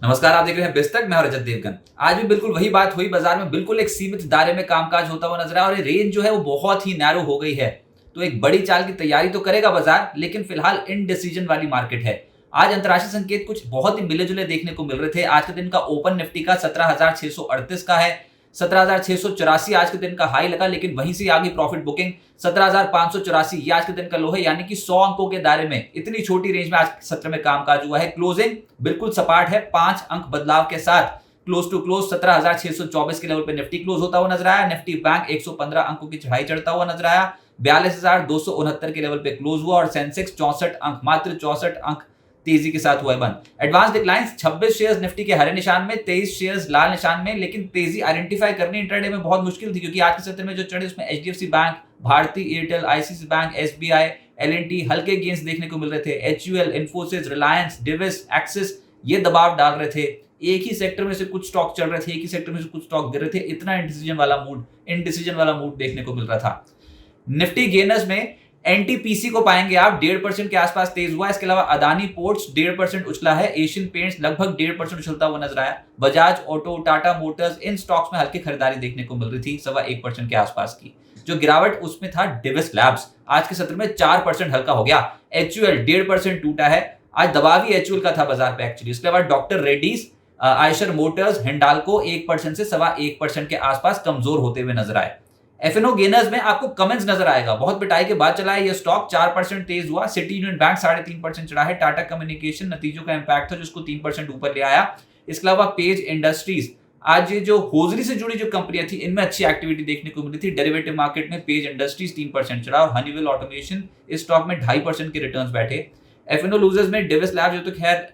नमस्कार, आप देख रहे हैं बिस्तक। मैं हूं रजत देवगन। आज भी बिल्कुल वही बात हुई। बाजार में बिल्कुल एक सीमित दायरे में कामकाज होता हुआ नजर आया और ये रेंज जो है वो बहुत ही नैरो हो गई है। तो एक बड़ी चाल की तैयारी तो करेगा बाजार, लेकिन फिलहाल इनडिसीजन वाली मार्केट है। आज अंतर्राष्ट्रीय संकेत कुछ बहुत ही मिले जुले देखने को मिल रहे थे। आज के दिन का ओपन निफ्टी का 17,638 का है। 17,684 आज के दिन का हाई लगा, लेकिन वहीं से आगे प्रॉफिट बुकिंग 17,584 ये आज के दिन का लो है, यानी कि 100 अंकों के दायरे में इतनी छोटी रेंज में आज सत्र में कामकाज हुआ है। क्लोजिंग बिल्कुल सपाट है, 5 अंक बदलाव के साथ क्लोज टू क्लोज 17,624 के लेवल पे निफ्टी क्लोज होता हुआ नजर आया। निफ्टी बैंक 115 अंकों की चढ़ाई चढ़ता हुआ नजर आया। 42,269 के लेवल पे क्लोज हुआ और सेंसेक्स 64 अंक, मात्र 64 अंक तेजी के साथ हुआ है बंद। एडवांस डिक्लाइंस 26 शेयर्स निफ्टी के हरे निशान में, 23 शेयर्स लाल निशान में, लेकिन तेजी आइडेंटिफाई करनी इंट्राडे में बहुत मुश्किल थी, क्योंकि आज के सत्र में जो चढ़े उसमें HDFC bank, Bharti Airtel, ICICI bank, SBI, L and T हल्के गेंस देखने को मिल रहे थे। HUL, Infosys, Reliance, Divi's, Axis ये दबाव डाल रहे थे। एक ही सेक्टर में से कुछ स्टॉक चल रहे थे, एक ही सेक्टर में से कुछ स्टॉक गिर रहे थे। इतना इनडिसीजन वाला मूड देखने को मिल रहा था। निफ्टी गेनर्स में एनटीपीसी को पाएंगे आप 1.5% के आसपास तेज हुआ। इसके अलावा अदानी पोर्ट्स 1.5% उछला है। एशियन पेंट्स लगभग 1.5% उछलता हुआ नजर आया। बजाज ऑटो, टाटा मोटर्स इन स्टॉक्स में हल्की खरीदारी देखने को मिल रही थी, 1.25% के आसपास की। जो गिरावट उसमें था डिविस लैब्स, आज के सत्र में 4% हल्का हो गया। एचयूएल 1.5% टूटा है। आज दबाव ही एचयूएल का था बाजार पे एक्चुअली। इसके बाद डॉक्टर रेड्डीज, आयशर मोटर्स, हिंडाल्को 1% से 1.25% के आसपास कमजोर होते हुए नजर आए। एफएनओ गेनर्स में आपको कमेंट्स नजर आएगा। बहुत पिटाई के बाद चला है ये स्टॉक, 4% तेज हुआ। सिटी यूनियन बैंक 3.5% चढ़ा है। टाटा कम्युनिकेशन नतीजों का इंपैक्ट था जिसको 3% ऊपर ले आया। इसके अलावा पेज इंडस्ट्रीज, आज ये जो होजरी से जुड़ी जो कंपनियां थी इनमें अच्छी एक्टिविटी देखने को मिली थी। डेरिवेटिव मार्केट में पेज इंडस्ट्रीज 3% चढ़ा और हनीवेल ऑटोमेशन इस स्टॉक में 2.5% के रिटर्न्स बैठे। एफएनओ लूजर्स में डिविस लैब्स जो तो खैर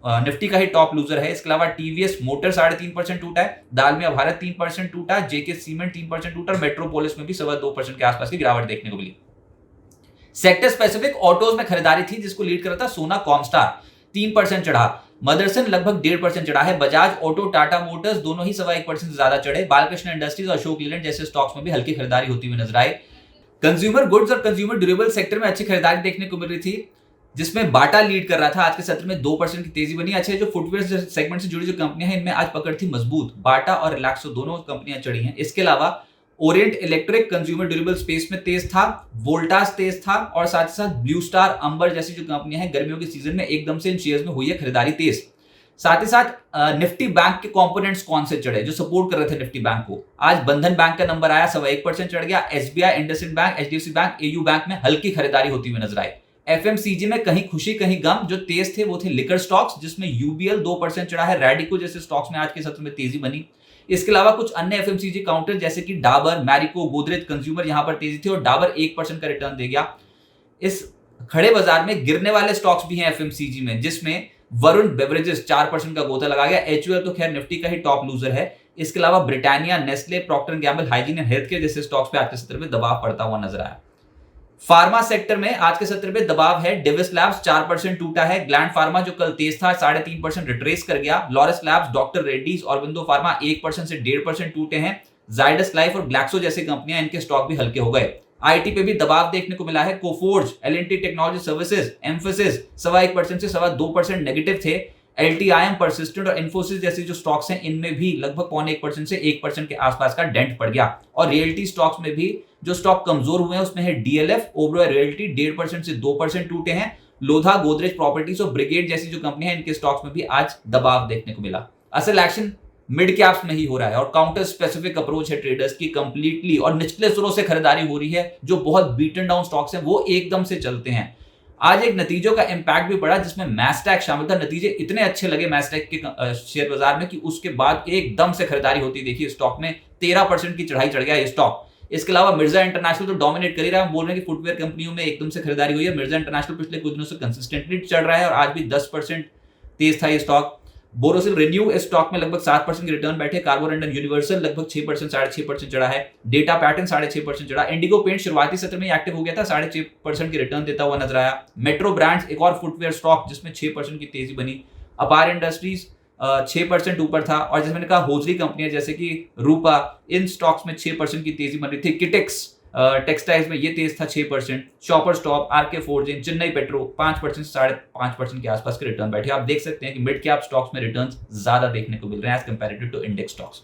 निफ्टी का ही टॉप लूजर है। इसके अलावा टीवीएस मोटर 3.5% टूटा है। दालमिया भारत 3% टूटा। जेके सीमेंट 3% टूटा और मेट्रोपोलिस में भी 2.25% के आसपास की गिरावट देखने को मिली। सेक्टर स्पेसिफिक ऑटोज में खरीदारी थी जिसको लीड कर रहा था सोना कॉमस्टार, 3% चढ़ा। मदरसन लगभग 1.5% चढ़ा है। बजाज ऑटो, टाटा मोटर्स दोनों ही 1.25% से ज्यादा चढ़े। बालकृष्ण इंडस्ट्रीज और अशोक लीलैंड जैसे स्टॉक्स में भी हल्की खरीदारी होती हुई नजर आई। कंज्यूमर गुड्स और कंज्यूमर ड्यूरेबल सेक्टर में अच्छी खरीदारी देखने को मिल रही थी, जिसमें बाटा लीड कर रहा था। आज के सत्र में 2% की तेजी बनी। अच्छे जो फुटवेयर सेगमेंट से जुड़ी जो कंपनियां हैं इनमें आज पकड़ थी मजबूत। बाटा और रिलैक्सो दोनों कंपनियां चढ़ी हैं। इसके अलावा Orient electric consumer durable space में तेज था। वोल्टास तेज था और साथ ही साथ ब्लू स्टार, अंबर जैसी जो कंपनियां हैं गर्मियों के सीजन में एकदम से इन शेयर्स में हुई है खरीदारी तेज। साथ ही साथ निफ्टी बैंक के कंपोनेंट्स कौन से चढ़े जो सपोर्ट कर रहे थे निफ्टी बैंक को। आज बंधन बैंक का नंबर आया, 1% चढ़ गया। SBI, IndusInd bank, HDFC bank, AU bank में हल्की खरीदारी होती हुई नजर आई। एफएमसीजी में कहीं खुशी कहीं गम। जो तेज थे वो थे लिकर स्टॉक्स, जिसमें यूबीएल 2% चढ़ा है। रैडिको जैसे स्टॉक्स में आज के सत्र में तेजी बनी। इसके अलावा कुछ अन्य एफएमसीजी काउंटर जैसे कि डाबर, मैरिको, गोदरेज कंज्यूमर यहां पर तेजी थी और डाबर 1% का रिटर्न दे गया। इस खड़े बाजार में गिरने वाले स्टॉक्स भी हैं एफएमसीजी में, जिसमें वरुण बेवरेजेस 4% का गोता लगा गया। एचयूएल तो खैर निफ्टी का ही टॉप लूजर है। इसके अलावा Britannia, Nestle, Procter and Gamble, hygiene and health care जैसे स्टॉक्स पे आज के सत्र में दबाव पड़ता हुआ नजर आया। फार्मा सेक्टर में आज के सत्र में दबाव है। डिविस लैब्स 4% टूटा है। ग्लैंड फार्मा जो कल तेज था 3.5% रिट्रेस कर गया। Laurus labs, doctor Reddy's, Aurobindo pharma 1% से 1.5% टूटे हैं। जाइडस लाइफ और ग्लैक्सो जैसी कंपनियां, इनके स्टॉक भी हल्के हो गए। आईटी पे भी दबाव देखने को मिला है। Coforge, L&T technology services, emphasis 1.25% से 2.25% नेगेटिव थे। एलटीआईएम, परसिस्टेंट और इन्फोसिस जैसे जो स्टॉक्स हैं इनमें भी लगभग 0.25% से 1% के आसपास का डेंट पड़ गया। और रियल्टी स्टॉक्स में भी जो स्टॉक कमजोर हुए हैं उसमें है डीएलएफ, ओबरॉय रियल्टी 1.5% से 2% टूटे हैं। लोधा, गोदरेज प्रॉपर्टीज और ब्रिगेड जैसी जो कंपनियां हैं इनके स्टॉक्स में भी आज दबाव देखने को मिला। असल एक्शन मिड कैप्स में ही हो रहा है और काउंटर स्पेसिफिक अप्रोच है ट्रेडर्स की कंप्लीटली, और निचले सुरों से खरीदारी हो रही है। जो बहुत बीटन डाउन स्टॉक्स हैं वो एकदम से चलते हैं। आज एक नतीजों का इंपैक्ट भी पड़ा जिसमें मैस्टैक शामिल था। नतीजे इतने अच्छे लगे मैस्टैक के शेयर बाजार में कि उसके बाद एकदम से खरीदारी होती देखी स्टॉक में। 13% की चढ़ाई चढ़ गया ये स्टॉक। इसके अलावा मिर्जा इंटरनेशनल तो डोमिनेट कर ही रहा है। हम बोल रहे हैं कि फुटवेयर कंपनियों में एकदम से खरीदारी हुई है। मिर्जा इंटरनेशनल पिछले कुछ दिनों से कंसिस्टेंटली चढ़ रहा है और आज भी 10% तेज था ये स्टॉक। बोरोसिल रिन्यू इस स्टॉक में लगभग 7% के रिटर्न बैठे। कार्बोरंडन यूनिवर्सल लगभग 6%, 6.5% चढ़ा है। डेटा पैटर्न 6.5% चढ़ा। इंडिगो पेंट शुरुआती सत्र में एक्टिव हो गया था, 6.5% के रिटर्न देता हुआ नजर आया। मेट्रो ब्रांड्स एक और फुटवेयर स्टॉक जिसमें 6% की तेजी बनी। अपार इंडस्ट्रीज 6% ऊपर था। और जैसे मैंने कहा होजरी कंपनियां जैसे कि रूपा, इन स्टॉक्स में 6% की तेजी बन रही थी। किटेक्स टेक्सटाइल्स में ये तेज था 6%, Shopper Stop, RK Forging, Chennai Petro 5% से 5.5% के आसपास के रिटर्न बैठे। आप देख सकते हैं कि मिड कैप स्टॉक्स में रिटर्न्स ज्यादा देखने को मिल रहे हैं as comparative to index stocks.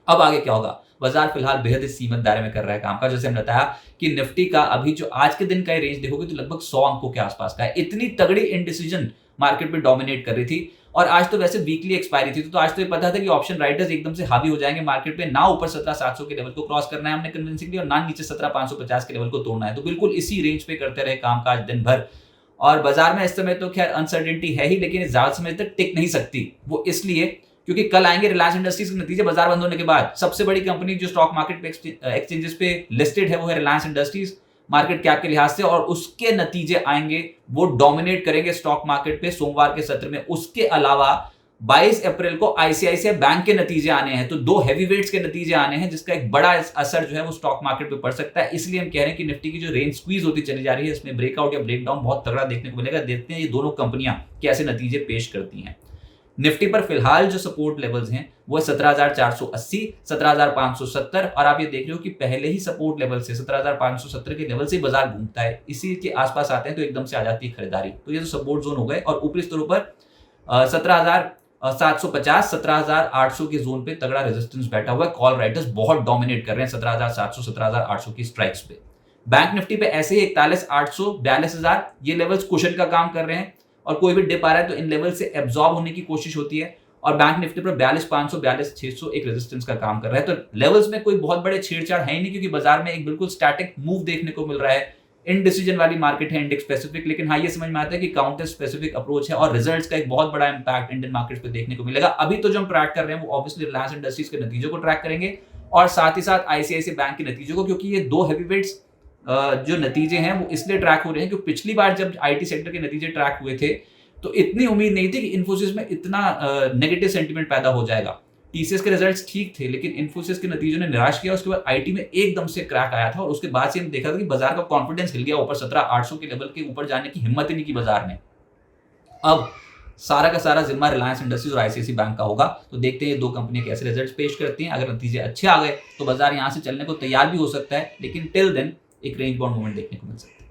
अब आगे क्या होगा? बाजार फिलहाल बेहद ही सीमित दायरे में कर रहा है काम का। जैसे हमने बताया कि निफ्टी का अभी जो आज के दिन का रेंज देखोगे तो लगभग 100 अंकों के आसपास का है। इतनी तगड़ी इनडिसीजन मार्केट में डोमिनेट कर रही थी, और आज तो वैसे वीकली एक्सपायरी थी, तो आज तो ये पता था कि ऑप्शन राइटर्स एकदम से हावी हो जाएंगे मार्केट पे, ना ऊपर 17,700 के लेवल को क्रॉस करना है हमने कन्विंसिंगली, और ना नीचे 17,550 के लेवल को तोड़ना है। तो बिल्कुल इसी रेंज पे करते रहे काम काज दिन भर, और बाजार में इस समय तो खैर अनसर्टेनिटी है ही, लेकिन ज्यादा समय तक टिक नहीं सकती। वो इसलिए क्योंकि कल आएंगे रिलायंस इंडस्ट्रीज के नतीजे बाजार बंद होने के बाद। सबसे बड़ी कंपनी जो स्टॉक मार्केट पे एक्सचेंजेस पे लिस्टेड है वो है रिलायंस इंडस्ट्रीज मार्केट कैप के लिहाज से, और उसके नतीजे आएंगे, वो डोमिनेट करेंगे स्टॉक मार्केट पे सोमवार के सत्र में। उसके अलावा 22 अप्रैल को आईसीआईसीआई बैंक के नतीजे आने हैं, तो 2 हैवीवेट्स के नतीजे आने हैं, जिसका एक बड़ा असर जो है वो स्टॉक मार्केट पे पड़ सकता है। इसलिए हम कह रहे हैं कि निफ्टी की जो रेंज स्क्वीज होती चली जा रही है, इसमें ब्रेकआउट या ब्रेकडाउन बहुत तगड़ा देखने को मिलेगा। देखते हैं ये दोनों कंपनियां कैसे नतीजे पेश करती हैं। निफ्टी पर फिलहाल जो सपोर्ट लेवल्स हैं वो 17,480, 17,570, और आप ये देख रहे हो कि पहले ही सपोर्ट लेवल से 17,570 के लेवल से बाजार घूमता है, इसी के आसपास आते हैं तो एकदम से आ जाती है खरीदारी। तो ये जो सपोर्ट जोन हो गए, और ऊपरी स्तरों पर 17,750, 17,800 के जोन पे तगड़ा रेजिस्टेंस बैठा हुआ है। कॉल राइटर्स बहुत डोमिनेट कर रहे हैं 17,700, 17,800 की स्ट्राइक्स पे। बैंक निफ्टी पे ऐसे ही 41,800, 42,000 ये लेवल्स कुशन का काम कर रहे हैं, और कोई भी डिप आ रहा है तो इन लेवल से एब्जॉर्ब होने की कोशिश होती है। और बैंक निफ्टी पर 42,500, 42,600 एक रेजिस्टेंस का काम कर रहा है। तो लेवल्स में कोई बहुत बड़े छेड़छाड़ है ही नहीं, क्योंकि बाजार में एक बिल्कुल स्टैटिक मूव देखने को मिल रहा है। इनडिसीजन वाली मार्केट है, इंडेक्स स्पेसिफिक, लेकिन हाँ ये समझ में आता है कि काउंटर स्पेसिफिक अप्रोच है, और रिजल्ट्स का एक बहुत बड़ा इंपैक्ट इंडियन मार्केट पे देखने को मिलेगा। अभी तो जो हम ट्रैक कर रहे हैं वो ऑब्वियसली रिलायंस इंडस्ट्रीज के नतीजों को ट्रैक करेंगे, और साथ ही साथ आईसीआईसीआई बैंक के नतीजों को, क्योंकि ये 2 हैवीवेट्स जो नतीजे हैं वो इसलिए ट्रैक हो रहे हैं क्योंकि पिछली बार जब आईटी सेक्टर के नतीजे ट्रैक हुए थे तो इतनी उम्मीद नहीं थी कि इन्फोसिस में इतना नेगेटिव सेंटीमेंट पैदा हो जाएगा। टीसीएस के रिजल्ट्स ठीक थे, लेकिन इन्फोसिस के नतीजों ने निराश किया। उसके बाद आईटी में एकदम से क्रैक आया था, और उसके बाद से हम देखा था कि बाजार का कॉन्फिडेंस हिल गया ऊपर, 17,800 के लेवल के ऊपर जाने की हिम्मत ही नहीं की बाजार ने। अब सारा का सारा जिम्मा रिलायंस इंडस्ट्रीज और आईसीआईसीआई बैंक का होगा। तो देखते हैं ये 2 कंपनियां कैसे रिजल्ट्स पेश करती हैं। अगर नतीजे अच्छे आ गए तो बाजार यहां से चलने को तैयार भी हो सकता है, लेकिन टिल देन एक रेंज बाउंड मूवमेंट देखने को मिल सकता है।